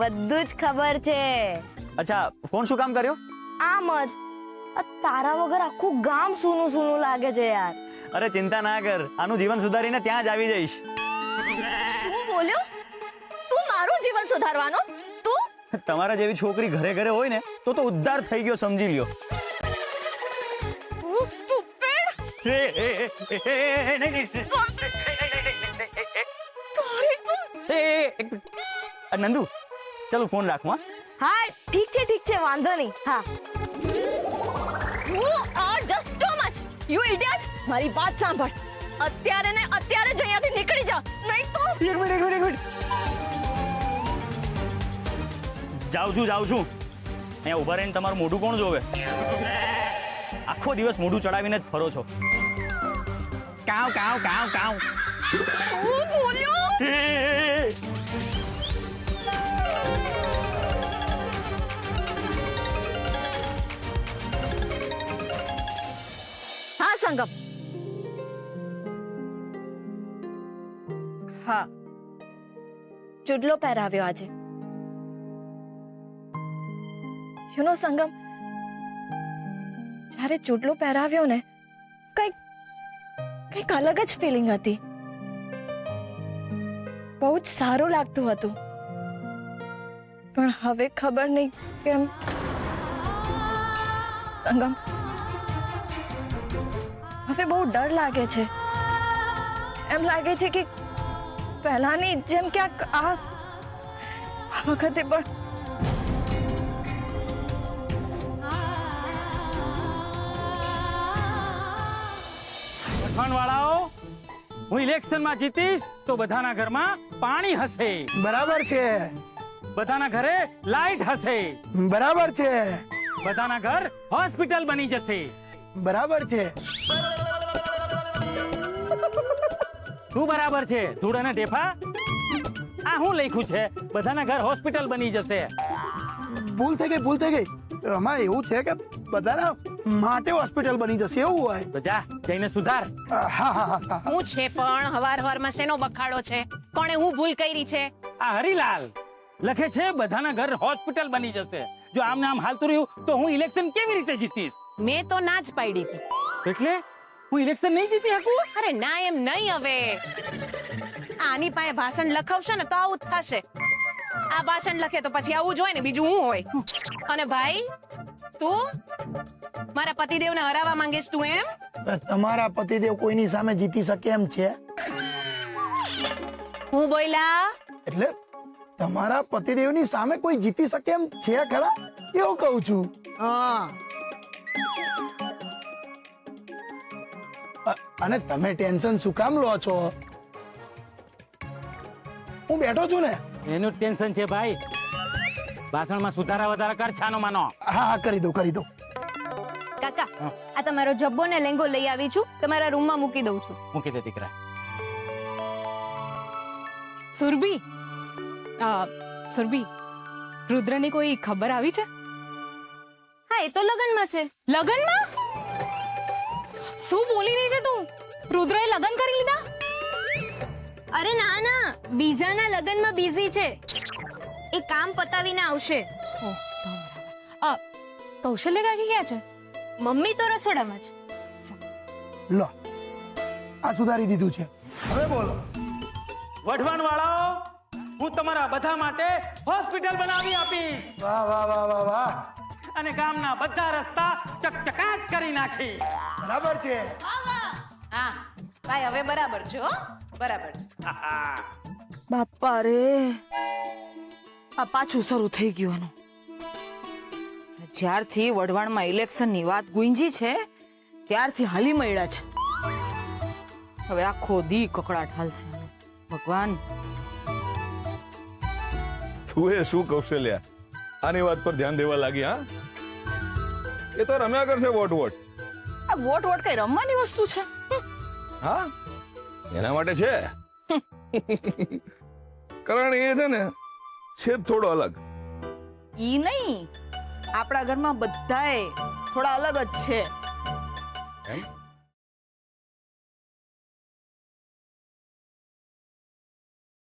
બધું જ ખબર છે. અચ્છા ફોન શું કામ કર્યો? આમ જ તારા વગર આખું ગામ સૂનું સૂનું લાગે છે યાર. અરે ચિંતા ના કર, આનું જીવન સુધારીને ત્યાં જ આવી જઈશ. હું બોલ્યો? તું મારું જીવન સુધારવાનો? તું તમારા જેવી છોકરી ઘરે ઘરે હોય ને તો ઉદ્ધાર થઈ ગયો સમજી લ્યો. નંદુ ચાલો ફોન રાખું. હા ઠીક છે વાંધો નહીં. હા You are just too much. You idiot. મારી વાત સાંભળ. અત્યારે ને અત્યારે જ અહીંયાથી નીકળી જા. નહીં તો એક મિનિટ. જાઉં છું. અહીંયા ઉભા રહીને તમારું મોઢું કોણ જોવે? આખો દિવસ મોઢું ચડાવીને જ ફરો છો. કાવ. શું બોલ્યો? હા સંગમ. હા ચૂડલો પહેરાવ્યો આજે. યુ નો સંગમ, જ્યારે ચૂડલો પહેરાવ્યો ને કંઈક અલગ જ ફિલિંગ હતી. બહુ જ સારું લાગતું હતું. પણ હવે ખબર નહીં કેમ સંગમ હવે બહુ ડર લાગે છે. એમ લાગે છે કે પહેલાની જેમ ક્યાંક આ વખતે પણ વાળાઓ, હું ઇલેક્શનમાં જીતીશ તો બધાના ઘરમાં પાણી હશે. બરાબર છે. બધાના ઘરે લાઈટ હશે. બરાબર છે. બધાના ઘર હોસ્પિટલ બની જશે. બરાબર છે. શું બરાબર છે? ધૂળ અને ઢેફા? આ હું લખ્યું છે બધાના ઘર હોસ્પિટલ બની જશે? ભૂલ થઈ ગઈ. આમાં એવું છે કે બધાના માટે હોસ્પિટલ બની જશે એવું હોય. તો જા જઈને સુધાર. હા. હું છે પણ હવાર-હવારમાં શેનો બખાડો છે? કોણે હું ભૂલ કરી છે? આ હરીલાલ લખે છે બધાના ઘર હોસ્પિટલ બની જશે. જો આમને આમ હાલતું રહ્યું તો હું ઇલેક્શન કેવી રીતે જીતીશ? મેં તો ના જ પાડી હતી. એટલે હું ઇલેક્શન નહીં જીતી શકું? અરે ના એમ નહીં. હવે આની પાસે ભાષણ લખાવશે ને તો આવું જ થશે. આ ભાષણ લખે તો પછી આવું જ હોય ને, બીજું હું હોય. અને ભાઈ તું મારા પતિદેવને હરાવવા માંગીશ તું એમ? તમારા પતિદેવ કોઈની સામે જીતી શકે એમ છે? હું બોલ્યા? એટલે તમારા પતિદેવની સામે કોઈ જીતી શકે એમ છે ખરા એવું કહું છું. હા. અને તમે ટેન્શન શું કામ લો છો? હું બેઠો છું ને. એનું ટેન્શન છે ભાઈ. ભાષણમાં સુધારા વધારા કર, છાનો માનો. હા કરી દઉં. કાકા આ તમારો જબ્બો ને લેંગો લઈ આવી છું, તમારા રૂમમાં મૂકી દઉં છું. મૂકી દે દીકરા. સુરભી, રુદ્રની કોઈ ખબર આવી છે? હા એ તો લગનમાં છે. લગનમાં? શું બોલી રહી છે તું? રુદ્રએ લગન કરી લીધા? અરે ના, બીજાના લગનમાં બિઝી છે. એ કામ પતાવીને આવશે. કૌશલ્ય કાકી ક્યાં છે? મમ્મી તો રસોડામાં છે. લો આ સુધારી દીધું છે. હવે બોલો. વઢવાણ વાળાઓ, હું તમારા બધા માટે હોસ્પિટલ બનાવી આપીશ. વાહ. અને ગામના બધા રસ્તા ચકચકાટ કરી નાખી. બરાબર છે. હા ભાઈ હવે બરાબર છે. હો બરાબર છે. બાપા રે, આ પાછું શરૂ થઈ ગયું એનું. જ્યારથી વઢવાણમાં ઇલેક્શનની વાત ગુંજી છે ત્યારથી હાલી મળ્યા છે. હવે આખો દી કકડાટ હાલશે. ભગવાન. તું એ શું કૌશલ્યા આની વાત પર ધ્યાન દેવા લાગી? હા એ તો રમ્યા કરશે વોટ. આ વોટ કઈ રમવાની વસ્તુ છે? હા એના માટે છે. કારણ એ છે ને છે થોડો અલગ. ઈ નહીં, આપણા ઘરમાં બધાય થોડા અલગ જ છે.